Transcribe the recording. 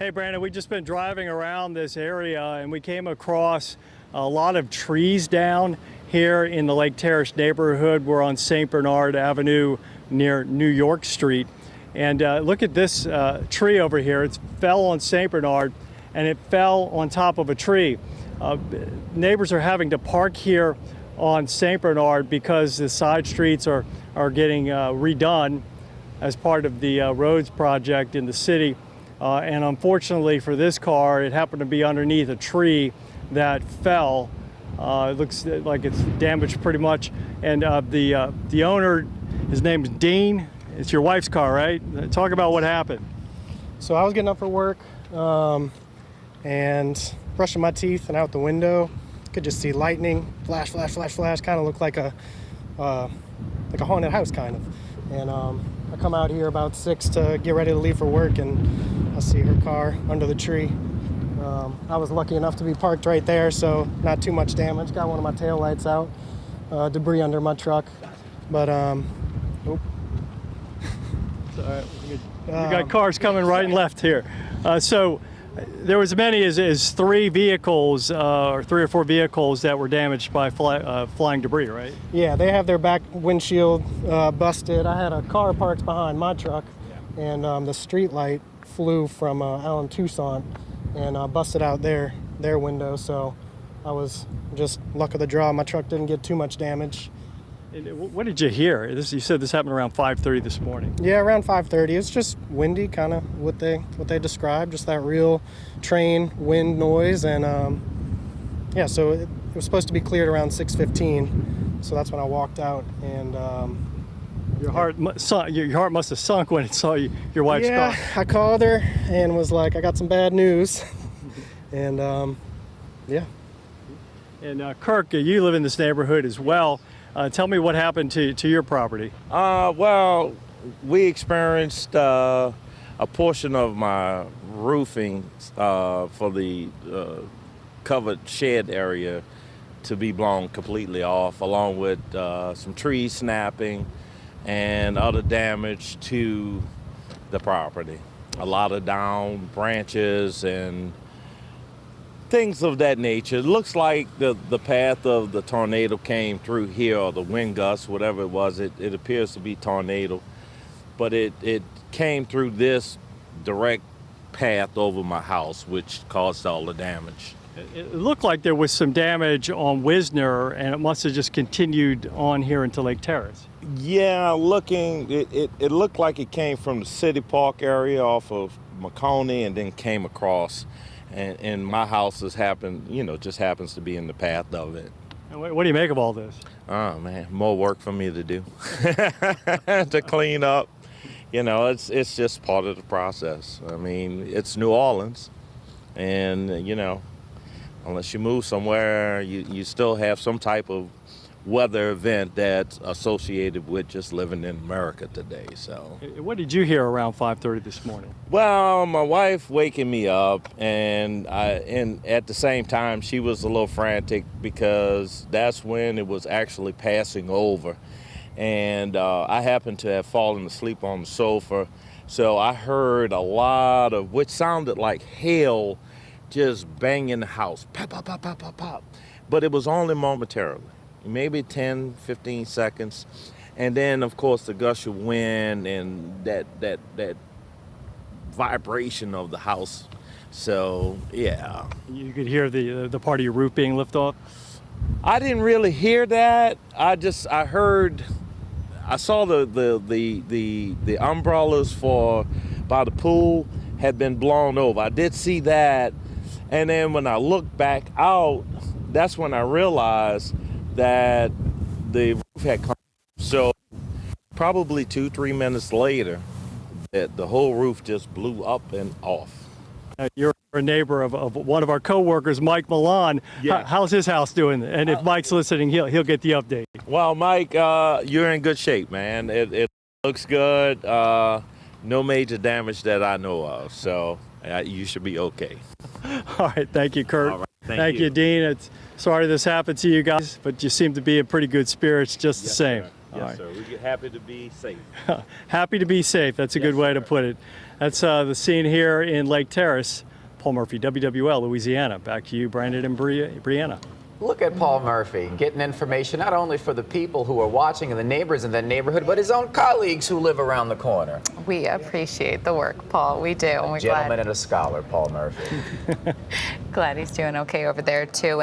Hey Brandon, we've just been driving around this area and we came across a lot of trees down here in the Lake Terrace neighborhood. We're on St. Bernard Avenue near New York Street. And look at this tree over here. It fell on St. Bernard and it fell on top of a tree. Neighbors are having to park here on St. Bernard because the side streets are getting redone as part of the roads project in the city. And unfortunately for this car, it happened to be underneath a tree that fell. It looks like it's damaged pretty much. And the owner, his name is Dean. It's your wife's car, right? Talk about what happened. So I was getting up for work and brushing my teeth, and out the window, could just see lightning, flash, flash, flash, flash. Kind of looked like a haunted house, kind of. And I come out here about 6 to get ready to leave for work, and I see her car under the tree. I was lucky enough to be parked right there, so not too much damage. Got one of my tail lights out, debris under my truck, but oh. All right. We got cars coming right and left here. So there was as many as 3 vehicles, or 3 or 4 vehicles that were damaged by flying debris, right? Yeah, they have their back windshield busted. I had a car parked behind my truck, and the street light flew from Allen Tucson and busted out their window. So I was just luck of the draw. My truck didn't get too much damage. And what did you hear? You said this happened around 5:30 this morning. Yeah, around 5:30. It's just windy, kind of what they described, just that real train wind noise. And yeah, so it was supposed to be cleared around 6:15. So that's when I walked out, and your heart must have sunk when it saw your wife's car. Yeah, I called her and was like, I got some bad news. And yeah. And Kirk, you live in this neighborhood as well. Tell me what happened to your property. Well, we experienced a portion of my roofing for the covered shed area to be blown completely off, along with some trees snapping and other damage to the property. A lot of down branches and things of that nature. It looks like the path of the tornado came through here, or the wind gust, whatever it was. It appears to be tornado, but it came through this direct path over my house, which caused all the damage. It looked like there was some damage on Wisner, and it must have just continued on here into Lake Terrace. Yeah, it looked like it came from the City Park area off of Maconey and then came across. And my house just happens to be in the path of it. And what do you make of all this? Oh man, more work for me to do to clean up. It's just part of the process. I mean, it's New Orleans, and unless you move somewhere, you still have some type of weather event that's associated with just living in America today. So what did you hear around 5:30 this morning? Well, my wife waking me up, and at the same time she was a little frantic because that's when it was actually passing over, and I happened to have fallen asleep on the sofa, so I heard a lot of what sounded like hail just banging the house, pop, pop, pop, pop, pop, pop. But it was only momentarily. Maybe 10, 15 seconds. And then, of course, the gush of wind and that vibration of the house. So, yeah. You could hear the part of your roof being lifted off? I didn't really hear that. I saw the umbrellas by the pool had been blown over. I did see that. And then when I looked back out, that's when I realized that the roof had come. So probably 2-3 minutes later, that the whole roof just blew up and off. You're a neighbor of one of our coworkers, Mike Milan. Yeah. How's his house doing? And if Mike's listening, he'll get the update. Well, Mike, you're in good shape, man. It looks good. No major damage that I know of, so you should be okay. All right, thank you, Kurt. All right, thank you, Dean. It's sorry this happened to you guys, but you seem to be in pretty good spirits just the same. Sir. Yes, sir. We get happy to be safe. Happy to be safe. That's a good way to put it. That's the scene here in Lake Terrace. Paul Murphy, WWL, Louisiana. Back to you, Brandon and Brianna. Look at Paul Murphy getting information not only for the people who are watching and the neighbors in that neighborhood, but his own colleagues who live around the corner. We appreciate the work, Paul. We do. And we're Gentleman and a scholar, Paul Murphy. glad he's doing okay over there, too.